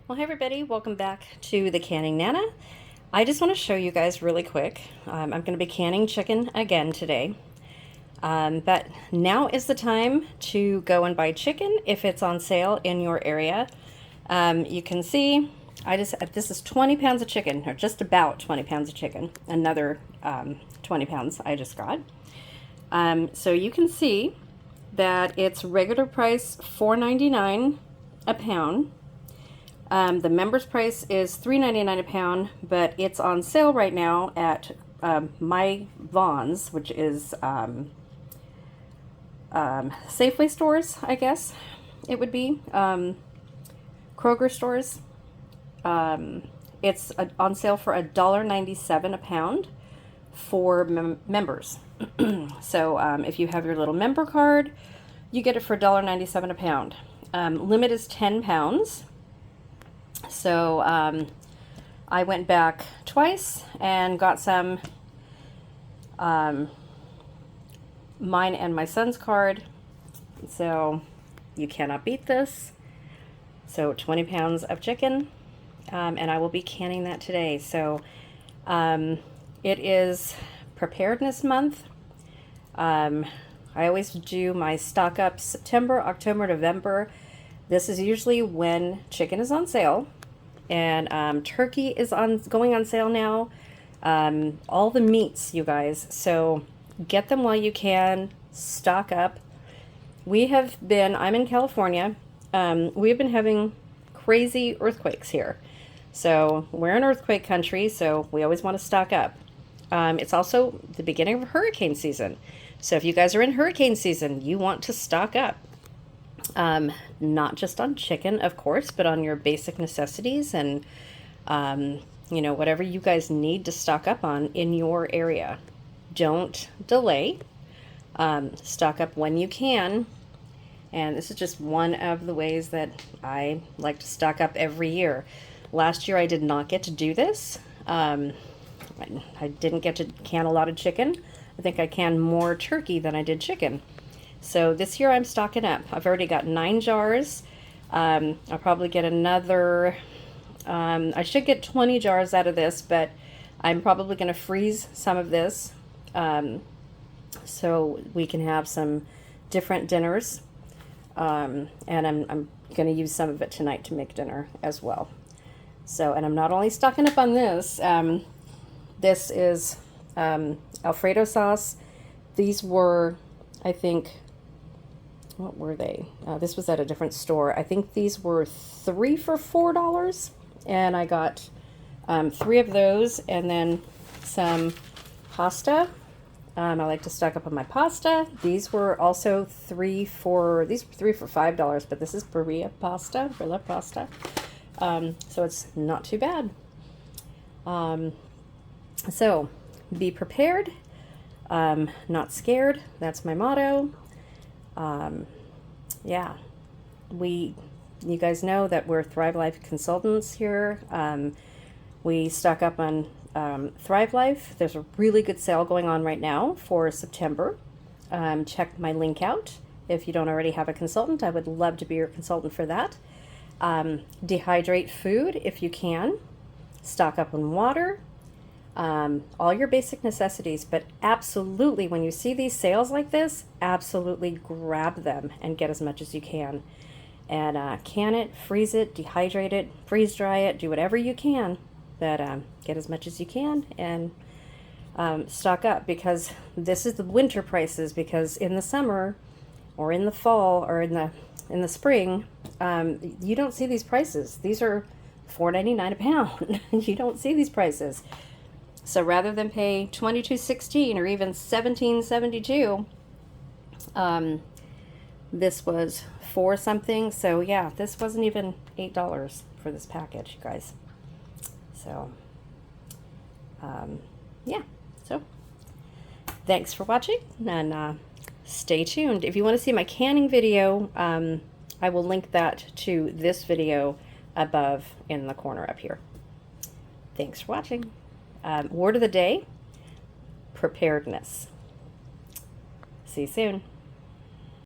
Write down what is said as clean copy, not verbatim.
Well, hey everybody, welcome back to the Canning Nana. I just want to show you guys really quick. I'm going to be canning chicken again today. But now is the time to go and buy chicken if it's on sale in your area. You can see, this is 20 pounds of chicken, or just about 20 pounds of chicken. Another 20 pounds I just got. So you can see that it's regular price $4.99 a pound. The member's price is $3.99 a pound, but it's on sale right now at my Vaughn's, which is Safeway stores, I guess it would be, Kroger stores. It's on sale for $1.97 a pound for members. So if you have your little member card, you get it for $1.97 a pound. Limit is 10 pounds. So I went back twice and got some, mine and my son's card. So you cannot beat this. So 20 pounds of chicken, and I will be canning that today. So it is Preparedness month. I always do my stock up September, October, November. This is usually when chicken is on sale, and turkey is going on sale now. All the meats, you guys. So get them while you can. Stock up. I'm in California. We've been having crazy earthquakes here. So we're in earthquake country, so we always want to stock up. It's also the beginning of hurricane season. So if you guys are in hurricane season, you want to stock up. Not just on chicken, of course, but on your basic necessities and, whatever you guys need to stock up on in your area. Don't delay. Stock up when you can. And this is just one of the ways that I like to stock up every year. Last year I did not get to do this. I didn't get to can a lot of chicken. I think I canned more turkey than I did chicken. So this year I'm stocking up. I've already got 9 jars. I'll probably get another, I should get 20 jars out of this, but I'm probably going to freeze some of this so we can have some different dinners. And I'm going to use some of it tonight to make dinner as well. So, and I'm not only stocking up on this, this is Alfredo sauce. These were, I think, what were they? This was at a different store. I think these were 3 for $4, and I got 3 of those, and then some pasta. I like to stock up on my pasta. These were also 3 for $5, but this is Barilla pasta, Barilla pasta. So it's not too bad. So be prepared, not scared. That's my motto. Yeah, you guys know that we're Thrive Life consultants here. We stock up on Thrive Life. There's a really good sale going on right now for September. Check my link out. If you don't already have a consultant, I would love to be your consultant for that. Dehydrate food if you can. Stock up on water. All your basic necessities, but absolutely, when you see these sales like this, absolutely grab them and get as much as you can. And can it, freeze it, dehydrate it, freeze dry it, do whatever you can, but get as much as you can and stock up, because this is the winter prices, because in the summer or in the fall or in the spring, you don't see these prices. These are $4.99 a pound. You don't see these prices. So rather than pay $22.16 or even $17.72, this was $4 something. So yeah, this wasn't even $8 for this package, you guys. So yeah. So thanks for watching, and stay tuned. If you want to see my canning video, I will link that to this video above in the corner up here. Thanks for watching. Word of the day, preparedness. See you soon.